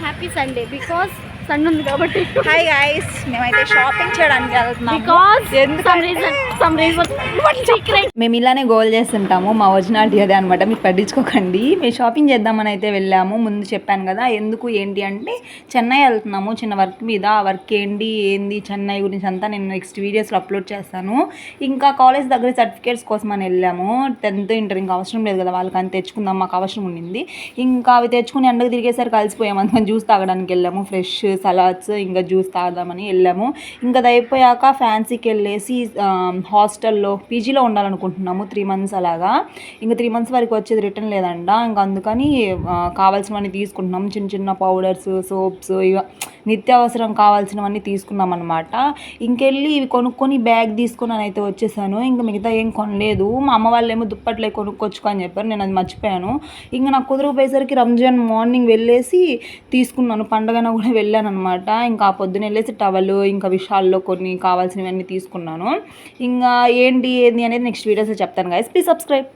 Happy Sunday because Sunday ఉంది కాబట్టి. Hi guys, మేమైతే షాపింగ్ చేయడానికి వెళ్తున్నాము. Because some reason secret. మేము ఇలానే గోల్ చేస్తుంటాము, మా ఒరిజినాలిటీ అదే అనమాట. మీరు పట్టించుకోకండి. మేము షాపింగ్ చేద్దామని అయితే వెళ్ళాము. ముందు చెప్పాను కదా ఎందుకు ఏంటి అంటే చెన్నై వెళ్తున్నాము చిన్న వర్క్ మీద. ఆ వర్క్ ఏంటి చెన్నై గురించి అంతా నేను నెక్స్ట్ వీడియోస్లో అప్లోడ్ చేస్తాను. ఇంకా కాలేజ్ దగ్గర సర్టిఫికేట్స్ కోసం అని వెళ్ళాము. 10th ఇంటర్ ఇంకా అవసరం లేదు కదా వాళ్ళకి, అని తెచ్చుకుందాం, మాకు అవసరం ఉండింది. ఇంకా అవి తెచ్చుకుని ఎండకు తిరిగేసరికి కలిసిపోయాము. అందుకని జ్యూస్ తాగడానికి వెళ్ళాము, ఫ్రెష్ సలాడ్స్ ఇంకా జ్యూస్ తాగదామని వెళ్ళాము. ఇంకా అది అయిపోయాక ఫ్యాన్సీకి వెళ్ళేసి హాస్టల్లో పీజీలో ఉండాలనుకుంటున్నాము 3 months అలాగా. ఇంకా 3 months వరకు వచ్చేది రిటర్న్ లేదంట. ఇంకా అందుకని కావాల్సినవన్నీ తీసుకుంటున్నాము. చిన్న చిన్న పౌడర్స్, సోప్స్, ఇక నిత్యావసరం కావాల్సినవన్నీ తీసుకున్నాం అనమాట. ఇంకెళ్ళి ఇవి కొనుక్కొని బ్యాగ్ తీసుకుని అయితే వచ్చేసాను. ఇంకా మిగతా ఏం కొనలేదు. మా అమ్మ వాళ్ళు ఏమో దుప్పట్లే కొనుక్కొచ్చుకో అని చెప్పారు, నేను అది మర్చిపోయాను. ఇంకా నాకు కుదరకపోయేసరికి రంజాన్ మార్నింగ్ వెళ్ళేసి తీసుకున్నాను. పండగన కూడా వెళ్ళాను అనమాట. ఇంకా పొద్దున వెళ్ళేసి టవల్ ఇంకా విషయాల్లో కొన్ని కావాల్సినవన్నీ తీసుకున్నాను. ఇంకా ఏంటి అనేది నెక్స్ట్ వీడియోస్లో చెప్తాను గైస్. Please subscribe.